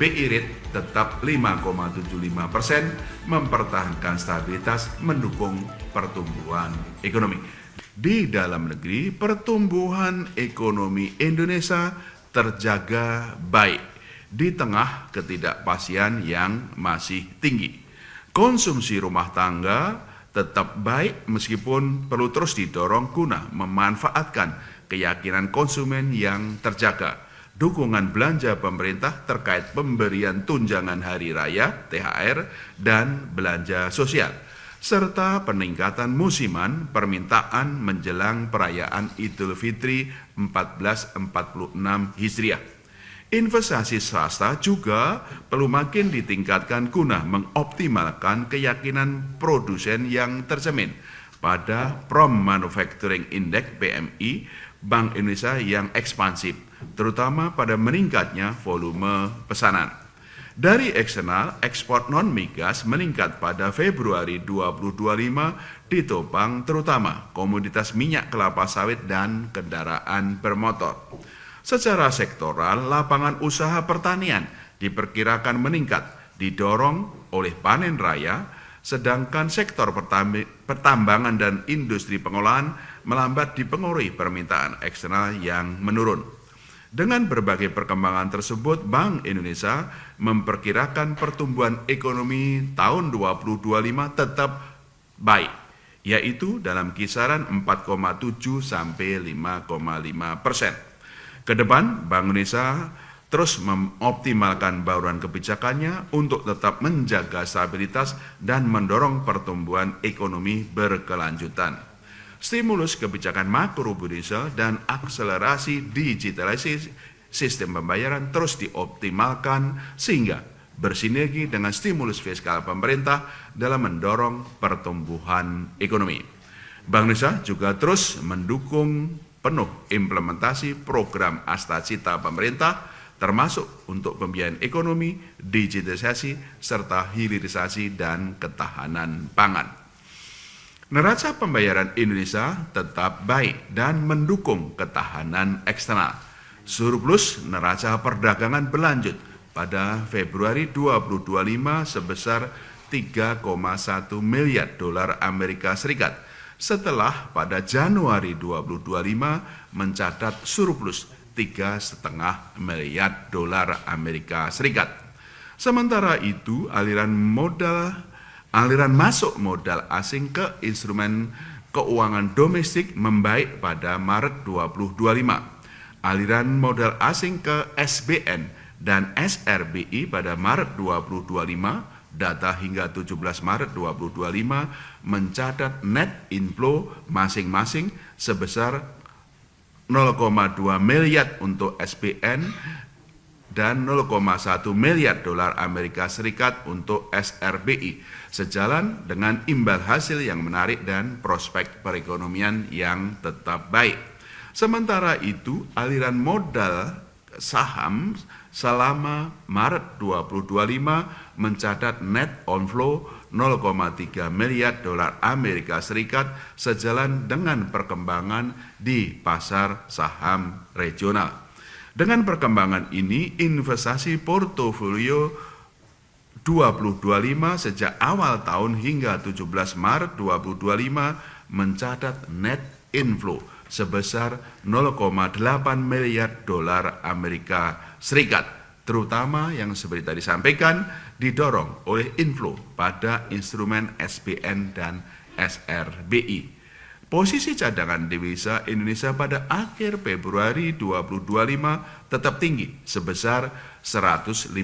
BI rate tetap 5,75%, mempertahankan stabilitas, mendukung pertumbuhan ekonomi. Di dalam negeri, pertumbuhan ekonomi Indonesia terjaga baik di tengah ketidakpastian yang masih tinggi. Konsumsi rumah tangga tetap baik meskipun perlu terus didorong guna memanfaatkan keyakinan konsumen yang terjaga. Dukungan belanja pemerintah terkait pemberian tunjangan hari raya, THR, dan belanja sosial, serta peningkatan musiman permintaan menjelang perayaan Idul Fitri 1446 Hijriah. Investasi swasta juga perlu makin ditingkatkan guna mengoptimalkan keyakinan produsen yang tercermin pada Prom Manufacturing Index PMI Bank Indonesia yang ekspansif, terutama pada meningkatnya volume pesanan. Dari eksternal, ekspor non-migas meningkat pada Februari 2025 ditopang terutama komoditas minyak kelapa sawit dan kendaraan bermotor. Secara sektoral, lapangan usaha pertanian diperkirakan meningkat, didorong oleh panen raya, sedangkan sektor pertambangan dan industri pengolahan melambat dipengaruhi permintaan eksternal yang menurun. Dengan berbagai perkembangan tersebut, Bank Indonesia memperkirakan pertumbuhan ekonomi tahun 2025 tetap baik, yaitu dalam kisaran 4,7 sampai 5,5%. Kedepan, Bank Indonesia terus mengoptimalkan bauran kebijakannya untuk tetap menjaga stabilitas dan mendorong pertumbuhan ekonomi berkelanjutan. Stimulus kebijakan makrobudensial dan akselerasi digitalisasi sistem pembayaran terus dioptimalkan sehingga bersinergi dengan stimulus fiskal pemerintah dalam mendorong pertumbuhan ekonomi. Bank Indonesia juga terus mendukung penuh implementasi program Astacita pemerintah, termasuk untuk pembiayaan ekonomi, digitalisasi, serta hilirisasi dan ketahanan pangan. Neraca pembayaran Indonesia tetap baik dan mendukung ketahanan eksternal. Surplus neraca perdagangan berlanjut pada Februari 2025 sebesar 3,1 miliar dolar Amerika Serikat, setelah pada Januari 2025 mencatat surplus 3,5 miliar dolar Amerika Serikat. Sementara itu, aliran masuk modal asing ke instrumen keuangan domestik membaik pada Maret 2025. Aliran modal asing ke SBN dan SRBI pada Maret 2025, data hingga 17 Maret 2025 mencatat net inflow masing-masing sebesar 0,2 miliar untuk SBN dan 0,1 miliar dolar Amerika Serikat untuk SRBI, sejalan dengan imbal hasil yang menarik dan prospek perekonomian yang tetap baik. Sementara itu, aliran modal saham selama Maret 2025 mencatat net outflow 0,3 miliar dolar Amerika Serikat, sejalan dengan perkembangan di pasar saham regional. Dengan perkembangan ini, investasi portofolio 2025 sejak awal tahun hingga 17 Maret 2025 mencatat net inflow sebesar 0,8 miliar dolar Amerika Serikat, terutama yang seperti tadi sampaikan didorong oleh inflow pada instrumen SBN dan SRBI. Posisi cadangan devisa Indonesia pada akhir Februari 2025 tetap tinggi sebesar 154,5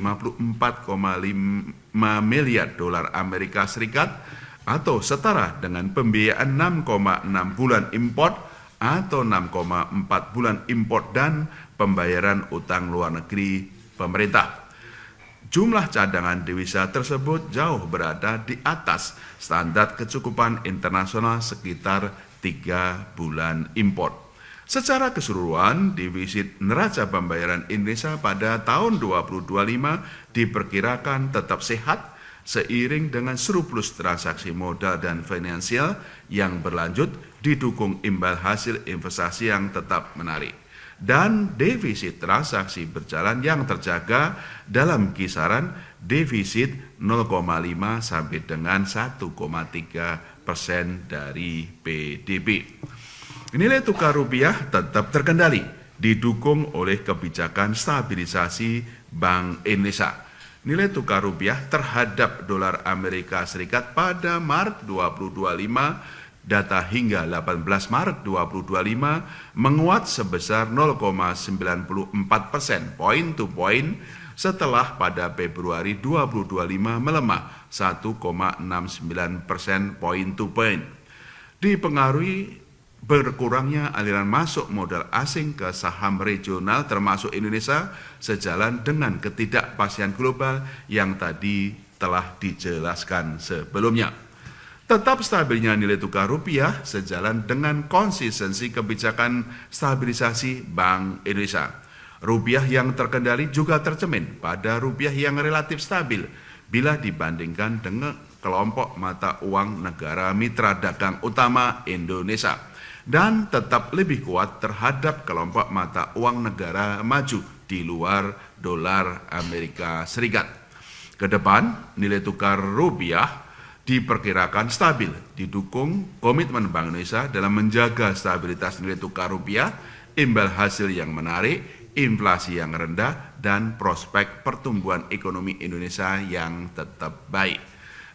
miliar dolar Amerika Serikat atau setara dengan pembiayaan 6,6 bulan import atau 6,4 bulan import dan pembayaran utang luar negeri pemerintah. Jumlah cadangan devisa tersebut jauh berada di atas standar kecukupan internasional sekitar 3 bulan import. Secara keseluruhan, defisit neraca pembayaran Indonesia pada tahun 2025 diperkirakan tetap sehat seiring dengan surplus transaksi modal dan finansial yang berlanjut didukung imbal hasil investasi yang tetap menarik. dan defisit transaksi berjalan yang terjaga dalam kisaran defisit 0,5 sampai dengan 1,3% dari PDB. Nilai tukar rupiah tetap terkendali, didukung oleh kebijakan stabilisasi Bank Indonesia. Nilai tukar rupiah terhadap dolar Amerika Serikat pada Maret 2025, data hingga 18 Maret 2025 menguat sebesar 0,94% point to point setelah pada Februari 2025 melemah 1,69% point to point. Dipengaruhi berkurangnya aliran masuk modal asing ke saham regional termasuk Indonesia sejalan dengan ketidakpastian global yang tadi telah dijelaskan sebelumnya. Tetap stabilnya nilai tukar rupiah sejalan dengan konsistensi kebijakan stabilisasi Bank Indonesia. Rupiah yang terkendali juga tercermin pada rupiah yang relatif stabil bila dibandingkan dengan kelompok mata uang negara mitra dagang utama Indonesia, dan tetap lebih kuat terhadap kelompok mata uang negara maju di luar dolar Amerika Serikat. Kedepan, nilai tukar rupiah diperkirakan stabil, didukung komitmen Bank Indonesia dalam menjaga stabilitas nilai tukar rupiah, imbal hasil yang menarik, inflasi yang rendah, dan prospek pertumbuhan ekonomi Indonesia yang tetap baik.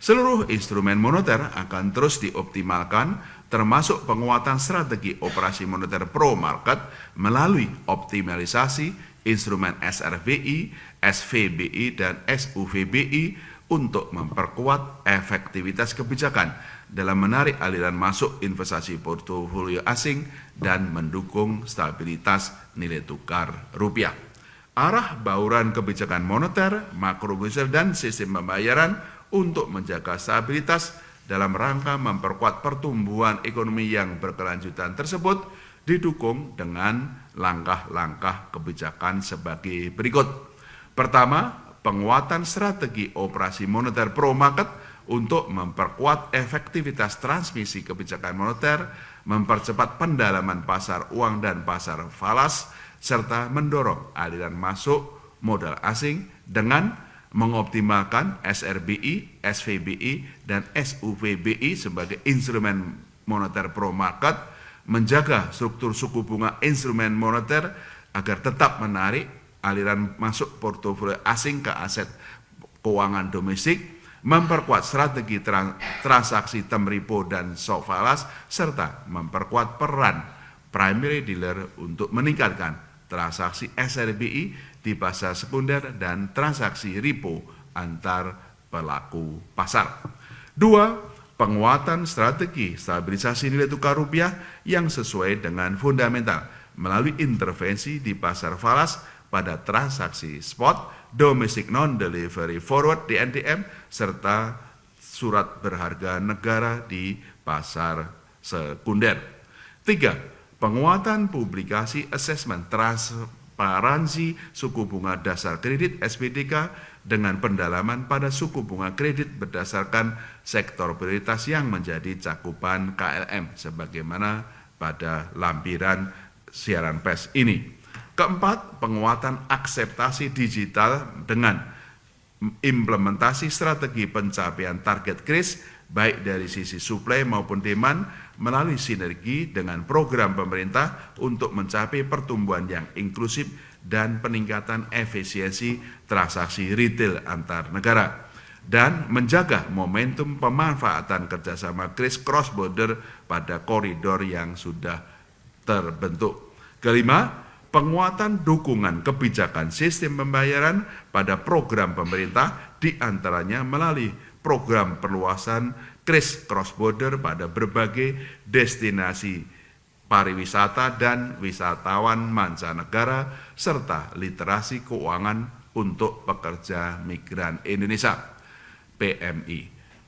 Seluruh instrumen moneter akan terus dioptimalkan, termasuk penguatan strategi operasi moneter pro market melalui optimalisasi instrumen SRBI, SVBI, dan SUVBI untuk memperkuat efektivitas kebijakan dalam menarik aliran masuk investasi portofolio asing dan mendukung stabilitas nilai tukar rupiah. Arah bauran kebijakan moneter, makrobudensial, dan sistem pembayaran untuk menjaga stabilitas dalam rangka memperkuat pertumbuhan ekonomi yang berkelanjutan tersebut didukung dengan langkah-langkah kebijakan sebagai berikut. Pertama, penguatan strategi operasi moneter pro market untuk memperkuat efektivitas transmisi kebijakan moneter, mempercepat pendalaman pasar uang dan pasar falas, serta mendorong aliran masuk modal asing dengan mengoptimalkan SRBI, SVBI, dan SUVBI sebagai instrumen moneter pro market, menjaga struktur suku bunga instrumen moneter agar tetap menarik aliran masuk portofolio asing ke aset keuangan domestik, memperkuat strategi transaksi term repo dan shock falas, serta memperkuat peran primary dealer untuk meningkatkan transaksi SRBI di pasar sekunder dan transaksi repo antar pelaku pasar. Dua, penguatan strategi stabilisasi nilai tukar rupiah yang sesuai dengan fundamental melalui intervensi di pasar falas pada transaksi spot, domestic non-delivery forward DNDM, serta surat berharga negara di pasar sekunder. Tiga, penguatan publikasi assessment transparansi suku bunga dasar kredit SBDK dengan pendalaman pada suku bunga kredit berdasarkan sektor prioritas yang menjadi cakupan KLM sebagaimana pada lampiran siaran pers ini. Keempat, penguatan akseptasi digital dengan implementasi strategi pencapaian target kris baik dari sisi supply maupun demand melalui sinergi dengan program pemerintah untuk mencapai pertumbuhan yang inklusif dan peningkatan efisiensi transaksi retail antar negara, dan menjaga momentum pemanfaatan kerjasama kris cross border pada koridor yang sudah terbentuk. Kelima, penguatan dukungan kebijakan sistem pembayaran pada program pemerintah, diantaranya melalui program perluasan kris cross border pada berbagai destinasi pariwisata dan wisatawan mancanegara, serta literasi keuangan untuk pekerja migran Indonesia (PMI).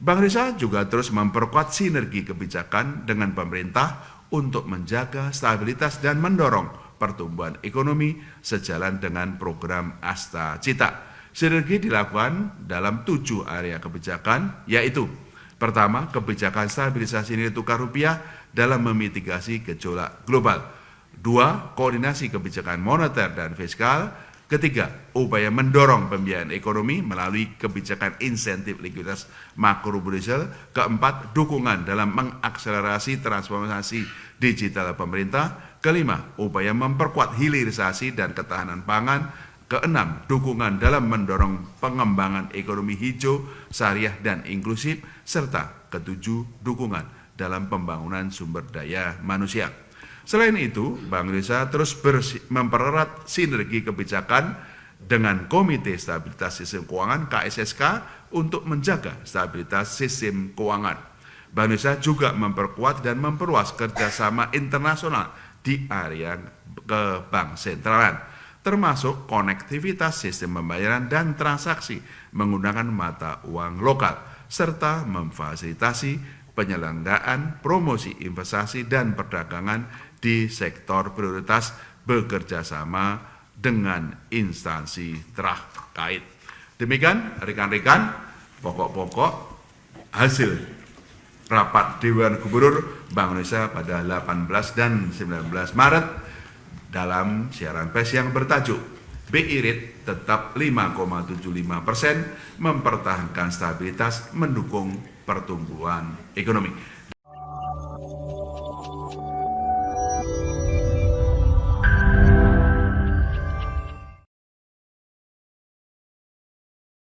Bank Indonesia juga terus memperkuat sinergi kebijakan dengan pemerintah untuk menjaga stabilitas dan mendorong pertumbuhan ekonomi sejalan dengan program Asta Cita. Sinergi dilakukan dalam 7 area kebijakan, yaitu: pertama, kebijakan stabilisasi nilai tukar rupiah dalam memitigasi gejolak global. Dua, koordinasi kebijakan moneter dan fiskal. Ketiga, upaya mendorong pembiayaan ekonomi melalui kebijakan insentif likuiditas makrobudensial. Keempat, dukungan dalam mengakselerasi transformasi digital pemerintah. Kelima, upaya memperkuat hilirisasi dan ketahanan pangan. Keenam, dukungan dalam mendorong pengembangan ekonomi hijau, syariah, dan inklusif. Serta ketujuh, dukungan dalam pembangunan sumber daya manusia. Selain itu, Bank Indonesia terus mempererat sinergi kebijakan dengan Komite Stabilitas Sistem Keuangan (KSSK) untuk menjaga stabilitas sistem keuangan. Bank Indonesia juga memperkuat dan memperluas kerjasama internasional di area kebank sentralan, termasuk konektivitas sistem pembayaran dan transaksi menggunakan mata uang lokal, serta memfasilitasi penyelenggaraan promosi investasi dan perdagangan di sektor prioritas bekerja sama dengan instansi terkait. Demikian rekan-rekan pokok-pokok hasil rapat Dewan Gubernur Bank Indonesia pada 18 dan 19 Maret dalam siaran pers yang bertajuk BI Rate tetap 5,75%, mempertahankan stabilitas, mendukung pertumbuhan ekonomi.